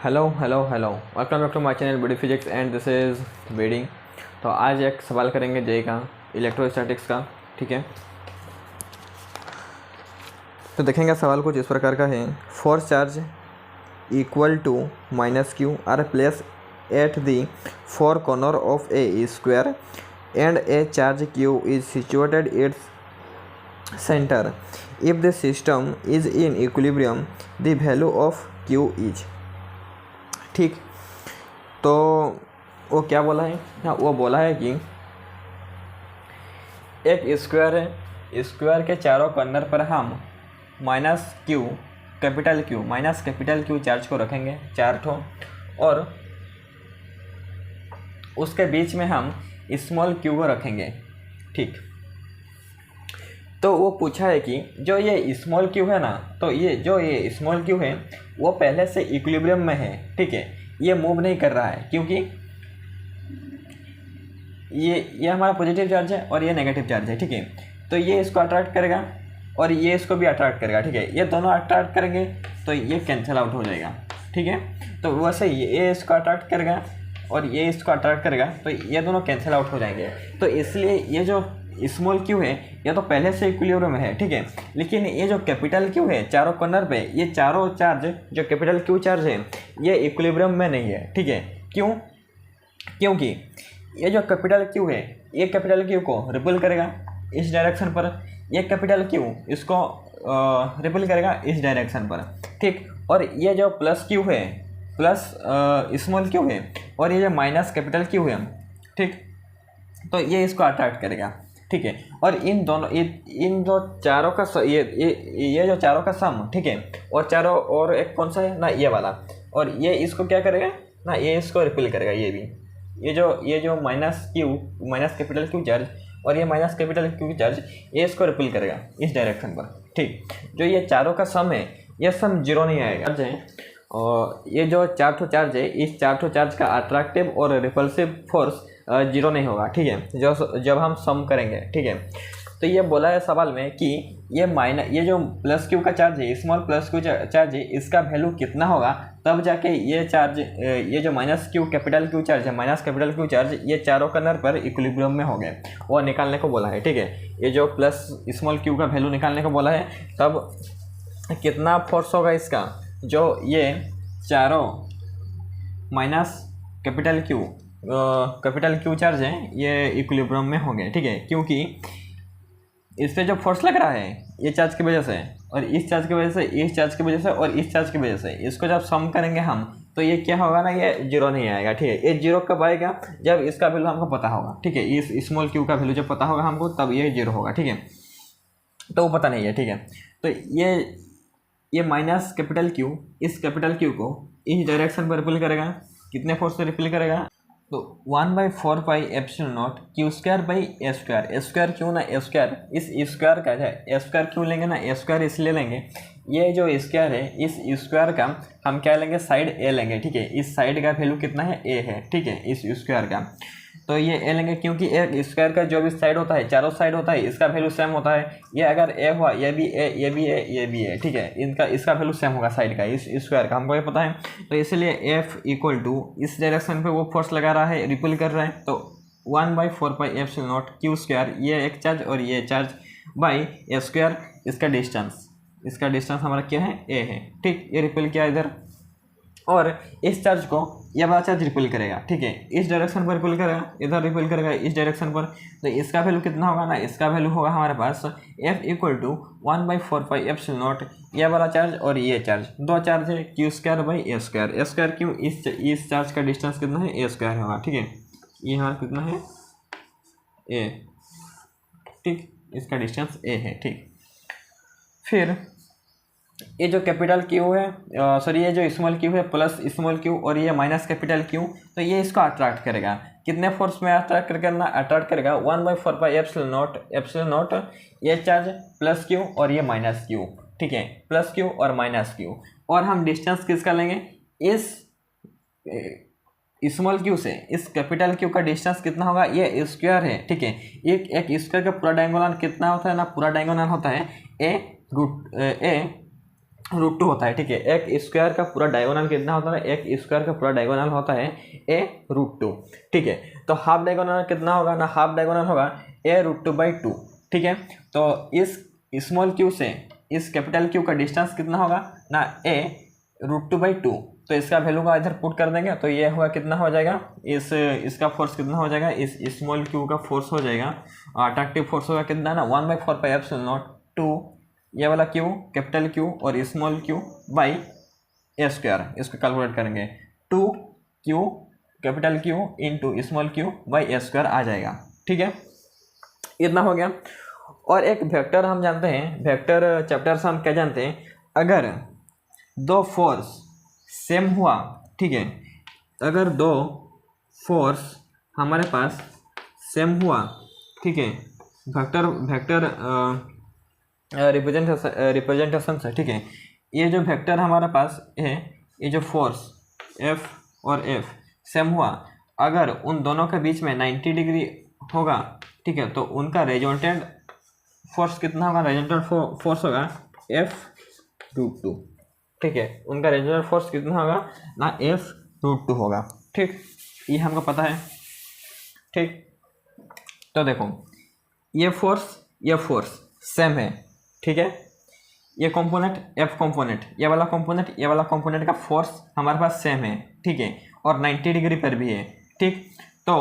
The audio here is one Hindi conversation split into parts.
Hello welcome back to my channel body physics and this is wedding. तो आज एक सवाल करेंगे जे का इलेक्ट्रोस्टैटिक्स का। ठीक है, तो देखेंगे सवाल कुछ इस प्रकार का है। Force charge equal to minus q are place at the four corner of a square and a charge q is situated its centre. If the system is in equilibrium the value of q is. ठीक, तो वो क्या बोला है? हाँ, वो बोला है कि एक स्क्वायर है, स्क्वायर के चारों कॉर्नर पर हम माइनस कैपिटल क्यू चार्ज को रखेंगे 4 ठो, और उसके बीच में हम स्मॉल क्यू को रखेंगे। ठीक, तो वो पूछा है कि जो ये स्मॉल क्यू है ना, तो ये स्मॉल क्यू है वो पहले से इक्विलिब्रियम में है। ठीक है, ये मूव नहीं कर रहा है क्योंकि ये हमारा पॉजिटिव चार्ज है और ये नेगेटिव चार्ज है। ठीक है, तो ये इसको अट्रैक्ट करेगा और ये इसको भी अट्रैक्ट करेगा। ठीक है, ये दोनों अट्रैक्ट करेंगे तो ये कैंसिल आउट हो जाएगा। ठीक है, तो वैसे ये इसको अट्रैक्ट करेगा और ये इसको अट्रैक्ट करेगा तो ये दोनों कैंसिल आउट हो जाएंगे। तो इसलिए ये जो स्मॉल क्यू है ये तो पहले से इक्विलिब्रियम में है। ठीक है, लेकिन ये जो कैपिटल क्यू है चारों कॉर्नर पे, ये चारों चार्ज जो कैपिटल क्यू चार्ज है ये इक्विलिब्रियम में नहीं है। ठीक है, क्यों? क्योंकि ये जो कैपिटल क्यू है ये कैपिटल क्यू को रिपल करेगा इस डायरेक्शन पर, ये कैपिटल क्यू इसको रिपल करेगा इस डायरेक्शन पर। ठीक, और ये जो प्लस क्यू है, प्लस स्मॉल क्यू है, और ये जो माइनस कैपिटल क्यू है, ठीक, तो ये इसको अट्रैक्ट करेगा। ठीक है, और इन जो चारों का ये जो चारों का सम, ठीक है, और चारों, और एक कौन सा है ना, ये वाला, और ये इसको क्या करेगा ना, ये इसको रिपील करेगा। ये भी ये जो माइनस कैपिटल क्यू चार्ज और ये माइनस कैपिटल क्यू चार्ज, ये इसको रिपील करेगा इस डायरेक्शन पर। ठीक, जो ये चारों का सम है ये सम जीरो नहीं आएगा। और ये जो 4 ठो चार्ज है, इस 4 ठो चार्ज का अट्रैक्टिव और रिपल्सिव फोर्स जीरो नहीं होगा। ठीक है, जब हम सम करेंगे। ठीक है, तो ये बोला है सवाल में कि ये जो प्लस क्यू का चार्ज है, स्मॉल प्लस क्यू चार्ज है, इसका वैल्यू कितना होगा तब जाके ये चार्ज, ये जो minus Q capital Q charge है, माइनस कैपिटल क्यू चार्ज, ये चारों कॉर्नर पर इक्विलिब्रियम में हो गए, वो निकालने को बोला है। ठीक है, ये जो प्लस स्मॉल क्यू का वैल्यू निकालने को बोला है, तब कितना फोर्स होगा इसका, जो ये चारों माइनस कैपिटल क्यू चार्ज है ये इक्विलिब्रियम में होंगे। ठीक है, क्योंकि इस पे जो फोर्स लग रहा है ये चार्ज की वजह से, और इस चार्ज की वजह से, इस चार्ज की वजह से, और इस चार्ज की वजह से, इसको जब सम करेंगे हम तो ये क्या होगा ना, ये जीरो नहीं आएगा। ठीक है, ये जीरो कब आएगा? जब इसका वैल्यू हमको पता होगा। ठीक है, इस स्मॉल क्यू का वैल्यू जब पता होगा हमको, तब ये जीरो होगा। ठीक है, तो वो पता नहीं है। ठीक है, तो ये माइनस कैपिटल क्यू इस कैपिटल क्यू को इस डायरेक्शन पर रिपील करेगा। कितने फोर्स से रिपील करेगा? तो 1/4 pi epsilon not Q square by a square क्यों ना, ए स्क्वायर, इस स्क्वायर का है, ए स्क्वायर क्यों लेंगे ना, ए स्क्वायर इसलिए लेंगे, ये जो स्क्वायर है, इस स्क्वायर का हम क्या लेंगे, साइड ए लेंगे। ठीक है, इस साइड का वैल्यू कितना है, ए है। ठीक है, इस स्क्वायर का तो ये ए लेंगे, क्योंकि एक स्क्वायर का जो भी साइड होता है, चारों साइड होता है, इसका वैल्यू सेम होता है। ये अगर ए हुआ, ये भी ए, ये भी ए, ये भी ए। ठीक है, इसका वैल्यू सेम होगा साइड का, इस स्क्वायर का, हमको ये पता है। तो इसलिए एफ इक्वल टू इस डायरेक्शन पे वो फोर्स लगा रहा है, रिपल कर रहा है, तो 1/4 pi epsilon not Q square, ये एक चार्ज और ये चार्ज, बाई ए स्क्वायर, इसका डिस्टेंस हमारा क्या है, ए है। ठीक, ये रिपल किया इधर, और इस चार्ज को यह वाला चार्ज रिपल करेगा। ठीक है, इस डायरेक्शन पर रिपल करेगा, इधर रिपल करेगा इस डायरेक्शन पर, तो इसका वैल्यू कितना होगा ना, इसका वैल्यू होगा हमारे पास F equal to 1/4 pi epsilon naught, यह वाला चार्ज और ये चार्ज, दो चार्ज है, q square by a square क्यों, इस चार्ज का डिस्टेंस कितना है, ए स्क्वायर होगा। ठीक है, ये हमारा कितना है, ए। ठीक, इसका डिस्टेंस ए है। ठीक, फिर ये जो कैपिटल क्यू है, ये जो स्मॉल क्यू है, प्लस स्मॉल क्यू, और ये माइनस कैपिटल क्यू, तो ये इसको अट्रैक्ट करेगा। कितने फोर्स में अट्रैक्ट करेगा 1/4 पाई एप्सिलॉन नॉट, ये चार्ज प्लस क्यू और ये माइनस क्यू। ठीक है, प्लस क्यू और माइनस क्यू, और हम डिस्टेंस किसका लेंगे, इस स्मॉल क्यू से इस कैपिटल क्यू का डिस्टेंस कितना होगा, ये स्क्वायर है। ठीक है, एक स्क्वायर का पूरा डायगोनल कितना होता है ना, पूरा डायगोनल होता है ए √2 होता है, ठीक है। एक स्क्वायर का पूरा डायगोनल कितना होता है, एक स्क्वायर का पूरा डायगोनल होता है a√2, ठीक है। तो हाफ डायगोनल कितना होगा ना, हाफ डायगोनल होगा a√2/2, ठीक है। तो इस स्मॉल क्यू से इस कैपिटल क्यू का डिस्टेंस कितना होगा ना, a√2/2। तो इसका वैल्यू का इधर पुट कर देंगे तो ये हुआ कितना हो जाएगा, इसका फोर्स कितना हो जाएगा, इस स्मॉल क्यू का फोर्स हो जाएगा, अट्रैक्टिव फोर्स होगा कितना ना 1/4πε02, ये वाला क्यू कैपिटल क्यू और स्मॉल क्यू बाई a², इसको कैलकुलेट करेंगे 2q capital q into small q by a² आ जाएगा, ठीक है। इतना हो गया। और एक वेक्टर हम जानते हैं, वेक्टर चैप्टर से हम क्या जानते हैं, अगर दो फोर्स सेम हुआ, ठीक है, अगर दो फोर्स हमारे पास सेम हुआ, ठीक है, वेक्टर रिप्रेजेंटेशन से, ठीक है, ये जो वेक्टर हमारे पास है, ये जो फोर्स F और F सेम हुआ, अगर उन दोनों के बीच में 90 डिग्री होगा, ठीक है, तो उनका रेजल्टेंट फोर्स कितना होगा, रेजल्टेंट फोर्स होगा F√2, ठीक है। उनका रेजल्टेंट फोर्स कितना होगा ना, F√2 होगा, ठीक। ये हमको पता है, ठीक। तो देखो ये फोर्स सेम है, ठीक है। ये कंपोनेंट F कंपोनेंट, ये वाला कंपोनेंट का फोर्स हमारे पास सेम है, ठीक है, और 90 डिग्री पर भी है, ठीक। तो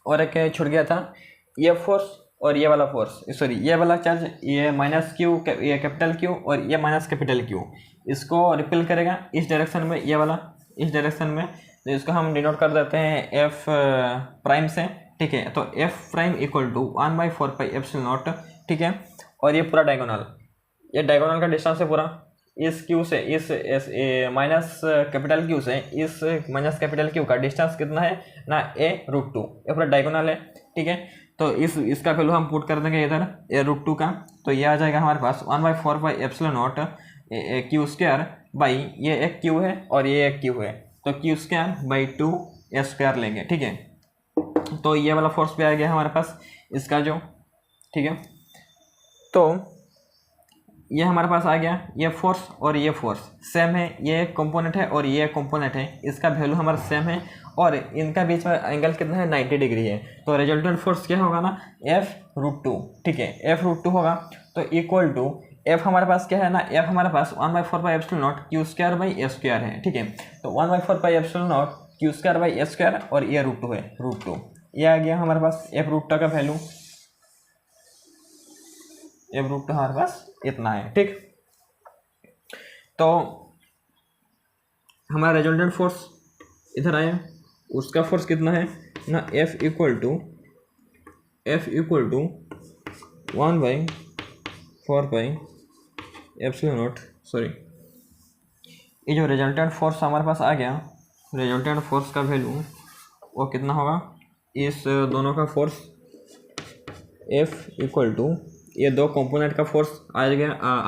और एक छूट गया था, ये फोर्स और ये वाला फोर्स, सॉरी ये वाला चार्ज, ये -q, ये कैपिटल Q और ये कैपिटल Q, इसको रिपेल करेगा इस डायरेक्शन में, ये वाला इस डायरेक्शन में, तो इसको हम डिनोट कर देते हैं F प्राइम से, ठीक है। तो F प्राइम इक्वल टू 1/4πε0, ठीक है। और ये पूरा डायगोनल, ये डायगोनल का डिस्टेंस है पूरा, इस Q से इस माइनस कैपिटल Q से इस माइनस कैपिटल Q का डिस्टेंस कितना है ना, a√2, ये पूरा डायगोनल है, ठीक है। तो इसका वैल्यू हम पुट कर देंगे इधर a√2 का, तो ये आ जाएगा हमारे पास 1/4πε0 q² बाई, ये एक Q है और ये एक Q है, तो q²/2 a² लेंगे, ठीक है। तो ये वाला फोर्स भी आ गया हमारे पास इसका जो, ठीक है। तो ये हमारे पास आ गया, ये फोर्स और ये फोर्स सेम है, ये एक कंपोनेंट है और ये एक कंपोनेंट है, इसका वैल्यू हमारा सेम है और इनका बीच में एंगल कितना है, 90 डिग्री है। तो रिजल्टेंट फोर्स क्या होगा ना, F√2, ठीक है, F√2 होगा। तो इक्वल टू F हमारे पास क्या है ना, F हमारे पास 1/4πε0 q²/a² है, ठीक है। तो 1/4πε0 q²/a² और ये √2 है, √2, ये आ गया हमारे पास F√2 का वैल्यू, F√2 हमारे पास इतना है, ठीक। तो हमारा रिजल्टेंट फोर्स इधर आया, उसका फोर्स कितना है ना, F इक्वल टू 1/4πε0, सॉरी, ये जो रिजल्टेंट फोर्स हमारे पास आ गया, रिजल्टेंट फोर्स का वैल्यू वो कितना होगा, इस दोनों का फोर्स F इक्वल टू, ये दो कंपोनेंट का फोर्स आ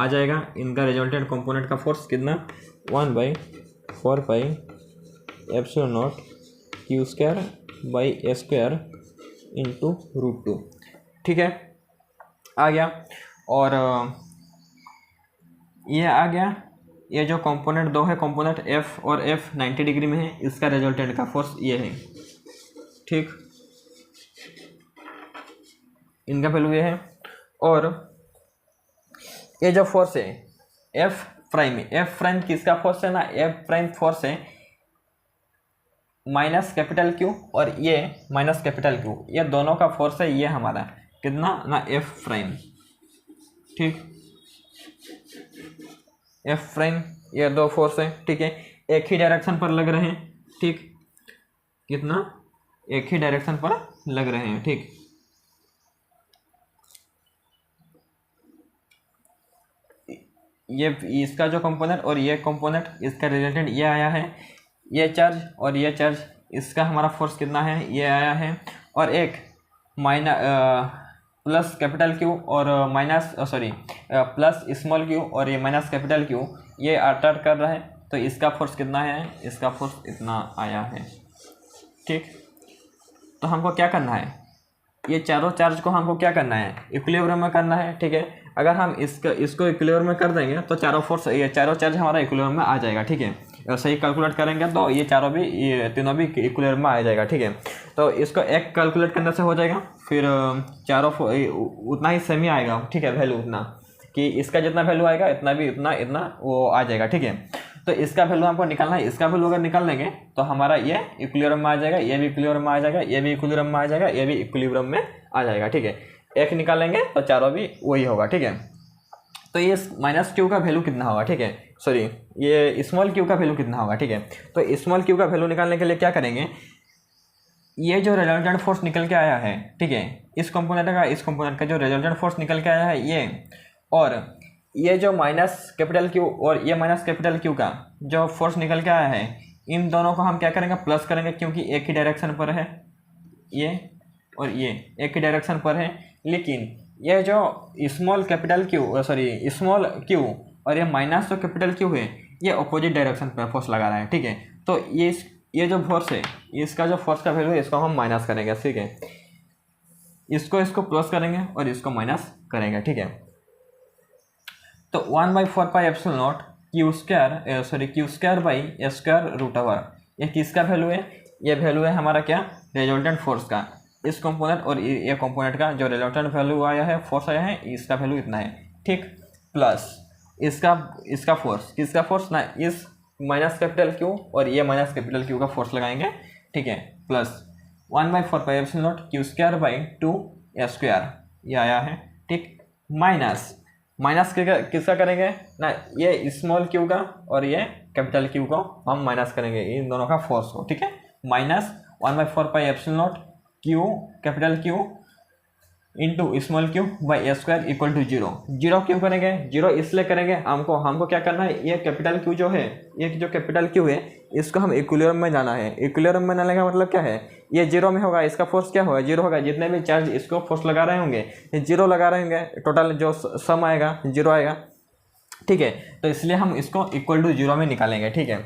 जाएगा, इनका रिजल्टेंट कंपोनेंट का फोर्स कितना, 1/4πε0 q²/a² इंटू √2, ठीक है, आ गया। और ये आ गया, ये जो कंपोनेंट दो है, कंपोनेंट F और F 90 डिग्री में है, इसका रिजल्टेंट का फोर्स ये है, ठीक, इनका वैल्यू ये है। और ये जो फोर्स है F प्राइम किसका फोर्स है ना, F प्राइम फोर्स है माइनस कैपिटल Q और ये माइनस कैपिटल Q, ये दोनों का फोर्स है, ये हमारा कितना ना F प्राइम, ठीक, F प्राइम, ये दो फोर्स है, ठीक है, एक ही डायरेक्शन पर लग रहे हैं, ठीक, कितना, एक ही डायरेक्शन पर लग रहे हैं, ठीक। ये इसका जो कंपोनेंट और ये कंपोनेंट, इसका रिजल्टेंट ये आया है, ये चार्ज और ये चार्ज, इसका हमारा फोर्स कितना है, ये आया है। और एक प्लस कैपिटल Q और प्लस स्मॉल q और ये माइनस कैपिटल Q, ये अट्रैक्ट कर रहा है, तो इसका फोर्स कितना है, इसका फोर्स इतना आया है, ठीक। तो हमको क्या करना है, ये चारों चार्ज को हमको क्या करना है, इक्विलिब्रियम में करना है, ठीक है। अगर हम इसको इक्विलिब्रियम में कर देंगे तो चारों फोर्स, ये चारों चार्ज हमारा इक्विलिब्रियम में आ जाएगा, ठीक है। और सही कैलकुलेट करेंगे तो ये तीनों भी इक्विलिब्रियम में आ जाएगा, ठीक है। तो इसको एक कैलकुलेट करने से हो जाएगा, फिर चारों उतना ही सेम ही आएगा, ठीक है, वैल्यू उतना कि इसका जितना वैल्यू आएगा इतना भी इतना वो आ जाएगा, ठीक है। तो इसका वैल्यू हमको निकालना है, इसका वैल्यू अगर निकाल लेंगे तो हमारा ये इक्विलिब्रियम में आ जाएगा, ये भी इक्विलिब्रियम में आ जाएगा, ये भी इक्विलिब्रियम में आ जाएगा, ये भी इक्विलिब्रियम में आ जाएगा, ठीक है। एक निकालेंगे तो चारों भी वही होगा, ठीक है। तो ये माइनस क्यू का वैल्यू कितना होगा, ठीक है, सॉरी ये स्मॉल क्यू का वैल्यू कितना होगा, ठीक है। तो स्मॉल क्यू का वैल्यू निकालने के लिए क्या करेंगे, ये जो रिजल्टेंट फोर्स निकल के आया है, ठीक है, इस कंपोनेंट का जो रिजल्टेंट फोर्स निकल के आया है ये, और ये जो माइनस कैपिटल क्यू और ये माइनस कैपिटल क्यू का जो फोर्स निकल के आया है, इन दोनों को हम क्या करेंगे, प्लस करेंगे, क्योंकि एक ही डायरेक्शन पर है, ये और ये एक ही डायरेक्शन पर है। लेकिन ये जो small capital Q small Q और ये माइनस जो कैपिटल क्यू है, ये अपोजिट डायरेक्शन पर फोर्स लगा रहा है, ठीक है। तो ये जो फोर्स है, इसका जो फोर्स का वैल्यू है, इसको हम माइनस करेंगे, ठीक है। इसको प्लस करेंगे और इसको माइनस करेंगे, ठीक है। तो 1/4πε0 q square by a square root over, ये किसका वैल्यू है, ये वैल्यू है हमारा क्या, रिजल्टेंट फोर्स का। इस कंपोनेंट और ये कंपोनेंट का जो रिजल्टेंट वैल्यू आया है, फोर्स आया है, इसका वैल्यू इतना है, ठीक। प्लस इसका फोर्स, किसका फोर्स ना, इस माइनस कैपिटल क्यू और ये माइनस कैपिटल क्यू का फोर्स लगाएंगे, ठीक है। Plus 1/4πε0 q square by 2 a square, ये आया है, ठीक। माइनस किसका करेंगे ना, ये स्मॉल क्यू का और ये कैपिटल क्यू को हम माइनस करेंगे, इन दोनों का फोर्स को, ठीक है। Minus 1/4πε0 q capital q into small q by a square equal to 0। Zero क्यों करेंगे, जीरो इसलिए करेंगे, हमको क्या करना है, ये कैपिटल क्यू जो है, ये जो कैपिटल क्यू है, इसको हम इक्विलिब्रियम में जाना है। इक्विलिब्रियम में जाने का मतलब क्या है, ये जीरो में होगा, इसका फोर्स क्या होगा, जीरो होगा। जितने भी चार्ज इसको फोर्स लगा रहे होंगे, ये जीरो लगा रहे होंगे, टोटल जो सम आएगा जीरो आएगा, ठीक है। तो इसलिए हम इसको इक्वल टू 0 में निकालेंगे, ठीक है।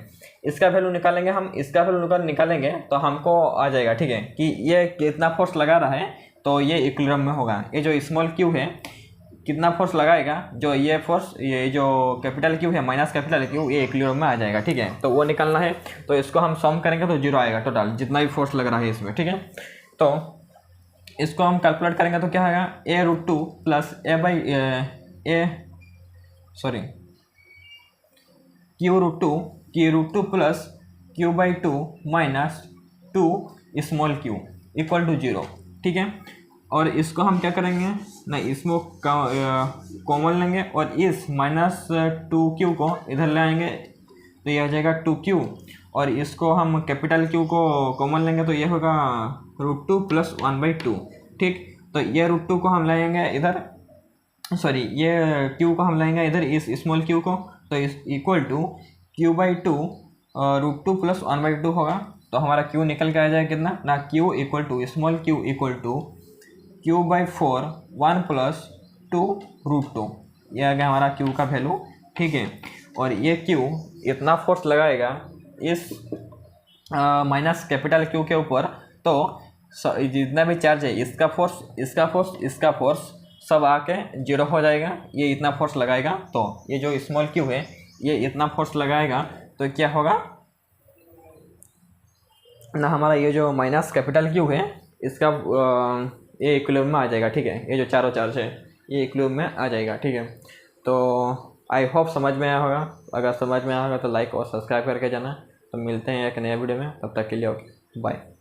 इसका वैल्यू निकालेंगे हम, इसका वैल्यू निकालेंगे तो हमको आ जाएगा, ठीक है, कि ये कितना फोर्स लगा रहा है, तो ये इक्विलिब्रियम में होगा। ये जो स्मॉल क्यू है कितना फोर्स लगाएगा, जो ये फोर्स, ये जो कैपिटल क्यू है माइनस कैपिटल क्यू, ये इक्विलिब्रियम में आ जाएगा, ठीक है। तो वो निकालना है, तो इसको हम सम करेंगे तो 0 आएगा टोटल, जितना भी फोर्स लग रहा है इसमें, ठीक है। तो इसको हम कैलकुलेट करेंगे तो क्या आएगा, a√2 plus q√2 plus q/2 minus 2 small q equal to 0, ठीक है। और इसको हम क्या करेंगे ना, इसमें कॉमन लेंगे और इस -2q को इधर ले आएंगे, तो ये आ जाएगा 2q, और इसको हम कैपिटल Q को कॉमन लेंगे तो ये होगा √2 प्लस 1/2, ठीक। तो ये √2 को हम लाएंगे इधर, ये Q को हम लाएंगे इधर, इस स्मॉल q को, तो इस इक्वल टू q/2 √2 प्लस 1/2 होगा। तो हमारा q निकल के आ जाएगा कितना ना, q equal to small q equal to q/4 1 plus 2 √2, ये आ गया हमारा q का वैल्यू, ठीक है। और ये q इतना फोर्स लगाएगा इस माइनस कैपिटल Q के ऊपर, तो जितना भी चार्ज है, इसका फोर्स सब आके 0 हो जाएगा। ये इतना फोर्स लगाएगा, तो ये जो स्मॉल q है ये इतना फोर्स लगाएगा, तो क्या होगा ना, हमारा ये जो माइनस कैपिटल Q है इसका ये इक्विलिब्रियम में आ जाएगा, ठीक है। ये जो चारों चार्ज है ये इक्विलिब्रियम में आ जाएगा, ठीक है। तो आई होप समझ में आया होगा, अगर समझ में आया होगा तो लाइक और सब्सक्राइब करके जाना। तो मिलते हैं एक नए वीडियो में, तब तक के लिए ओके बाय।